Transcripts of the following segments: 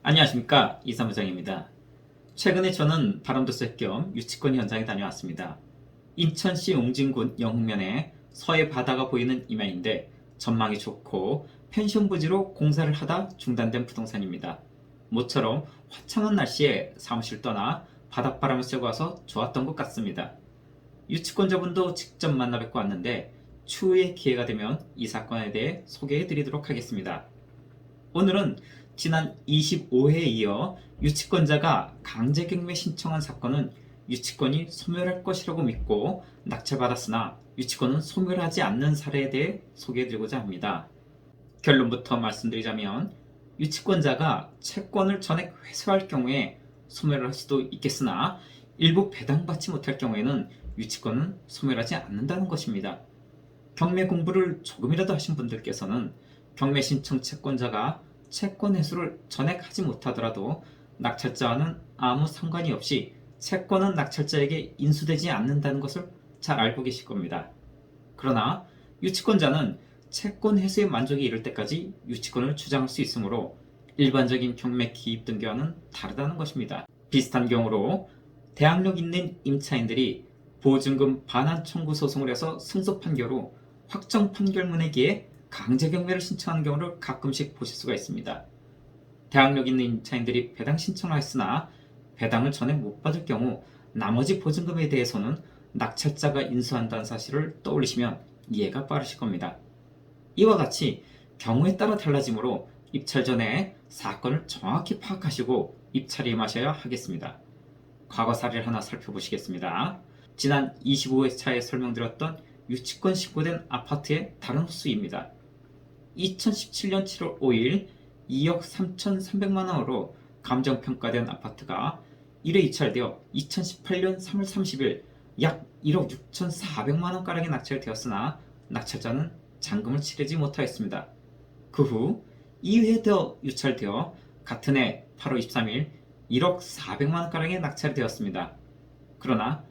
안녕하십니까, 이사무장입니다. 최근에 저는 바람도 쐴 겸 유치권 현장에 다녀왔습니다. 인천시 옹진군 영흥면에 서해 바다가 보이는 이면인데 전망이 좋고 펜션 부지로 공사를 하다 중단된 부동산입니다. 모처럼 화창한 날씨에 사무실 떠나 바닷바람을 쐬고 와서 좋았던 것 같습니다. 유치권자분도 직접 만나 뵙고 왔는데 추후에 기회가 되면 이 사건에 대해 소개해 드리도록 하겠습니다. 오늘은 지난 25회에 이어 유치권자가 강제경매 신청한 사건은 유치권이 소멸할 것이라고 믿고 낙찰받았으나 유치권은 소멸하지 않는 사례에 대해 소개해드리고자 합니다. 결론부터 말씀드리자면 유치권자가 채권을 전액 회수할 경우에 소멸을 할 수도 있겠으나 일부 배당받지 못할 경우에는 유치권은 소멸하지 않는다는 것입니다. 경매 공부를 조금이라도 하신 분들께서는 경매 신청 채권자가 채권 회수를 전액하지 못하더라도 낙찰자와는 아무 상관이 없이 채권은 낙찰자에게 인수되지 않는다는 것을 잘 알고 계실 겁니다. 그러나 유치권자는 채권 회수의 만족이 이를 때까지 유치권을 주장할 수 있으므로 일반적인 경매 기입 등기와는 다르다는 것입니다. 비슷한 경우로 대항력 있는 임차인들이 보증금 반환 청구 소송을 해서 승소 판결 후 확정 판결문에 기해 강제경매를 신청하는 경우를 가끔씩 보실 수가 있습니다. 대항력 있는 임차인들이 배당 신청을 했으나 배당을 전액 못 받을 경우 나머지 보증금에 대해서는 낙찰자가 인수한다는 사실을 떠올리시면 이해가 빠르실 겁니다. 이와 같이 경우에 따라 달라지므로 입찰 전에 사건을 정확히 파악하시고 입찰에 임하셔야 하겠습니다. 과거 사례를 하나 살펴보시겠습니다. 지난 25회차에 설명드렸던 유치권 신고된 아파트의 다른 호수입니다. 2017년 7월 5일 2억 3,300만원으로 감정평가된 아파트가 1회 입찰되어 2018년 3월 30일 약 1억 6,400만원가량에 낙찰되었으나 낙찰자는 잔금을 치르지 못하였습니다. 그 후 2회 더 유찰되어 같은 해 8월 23일 1억 400만원가량에 낙찰되었습니다. 그러나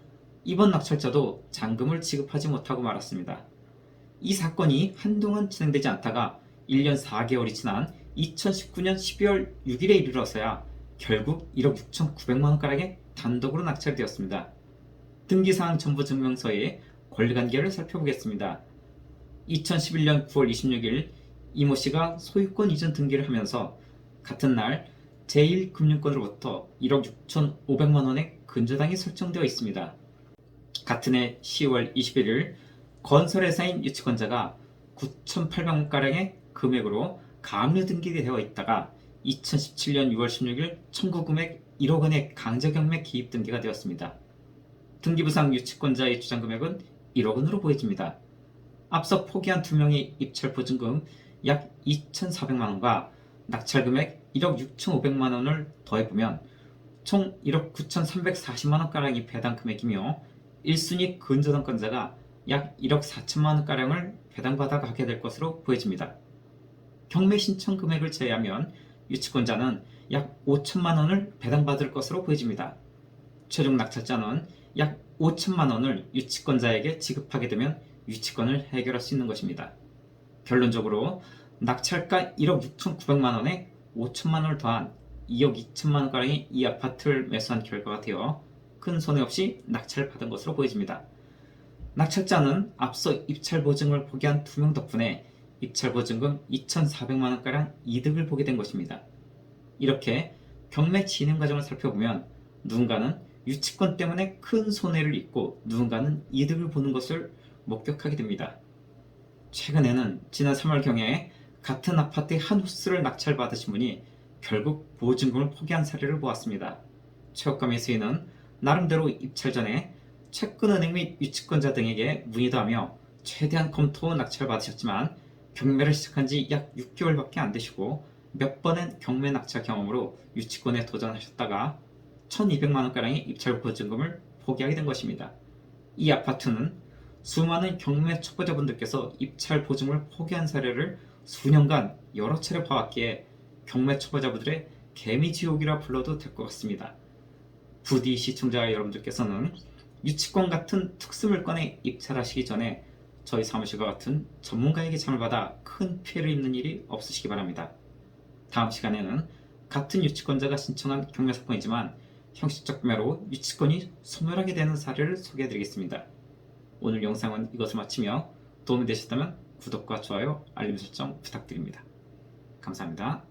이번 낙찰자도 잔금을 지급하지 못하고 말았습니다. 이 사건이 한동안 진행되지 않다가 1년 4개월이 지난 2019년 12월 6일에 이르러서야 결국 1억 6,900만원가량의 단독으로 낙찰되었습니다. 등기사항 전부 증명서의 권리관계를 살펴보겠습니다. 2011년 9월 26일 이모 씨가 소유권 이전 등기를 하면서 같은 날 제1금융권으로부터 1억 6,500만원의 근저당이 설정되어 있습니다. 같은 해 10월 21일 건설회사인 유치권자가 9,800만원가량의 금액으로 가압류 등기되어 있다가 2017년 6월 16일 청구 금액 1억 원의 강제경매 기입 등기가 되었습니다. 등기부상 유치권자의 주장 금액은 1억 원으로 보여집니다. 앞서 포기한 두 명의 입찰 보증금 약 2,400만원과 낙찰 금액 1억 6,500만원을 더해보면 총 1억 9,340만원가량이 배당 금액이며 1순위 근저당권자가 약 1억 4천만원가량을 배당받아 가게 될 것으로 보여집니다. 경매 신청 금액을 제외하면 유치권자는 약 5천만원을 배당받을 것으로 보여집니다. 최종 낙찰자는 약 5천만원을 유치권자에게 지급하게 되면 유치권을 해결할 수 있는 것입니다. 결론적으로 낙찰가 1억 6,900만원에 5천만원을 더한 2억 2천만원가량의 이 아파트를 매수한 결과가 되어 큰 손해 없이 낙찰을 받은 것으로 보여집니다. 낙찰자는 앞서 입찰 보증을 포기한 두 명 덕분에 입찰 보증금 2,400만원가량 이득을 보게 된 것입니다. 이렇게 경매 진행 과정을 살펴보면 누군가는 유치권 때문에 큰 손해를 입고 누군가는 이득을 보는 것을 목격하게 됩니다. 최근에는 지난 3월경에 같은 아파트의 한 호수를 낙찰받으신 분이 결국 보증금을 포기한 사례를 보았습니다. 최고가 매수인은 나름대로 입찰 전에 채권은행 및 유치권자 등에게 문의도 하며 최대한 검토 후 낙찰받으셨지만 경매를 시작한 지 약 6개월밖에 안 되시고 몇 번의 경매 낙찰 경험으로 유치권에 도전하셨다가 1,200만원가량의 입찰 보증금을 포기하게 된 것입니다. 이 아파트는 수많은 경매 초보자분들께서 입찰 보증을 포기한 사례를 수년간 여러 차례 봐왔기에 경매 초보자분들의 개미지옥이라 불러도 될 것 같습니다. 부디 시청자 여러분들께서는 유치권 같은 특수물건에 입찰하시기 전에 저희 사무실과 같은 전문가에게 참을 받아 큰 피해를 입는 일이 없으시기 바랍니다. 다음 시간에는 같은 유치권자가 신청한 경매 사건이지만 형식적 구매로 유치권이 소멸하게 되는 사례를 소개해드리겠습니다. 오늘 영상은 이것을 마치며 도움이 되셨다면 구독과 좋아요, 알림 설정 부탁드립니다. 감사합니다.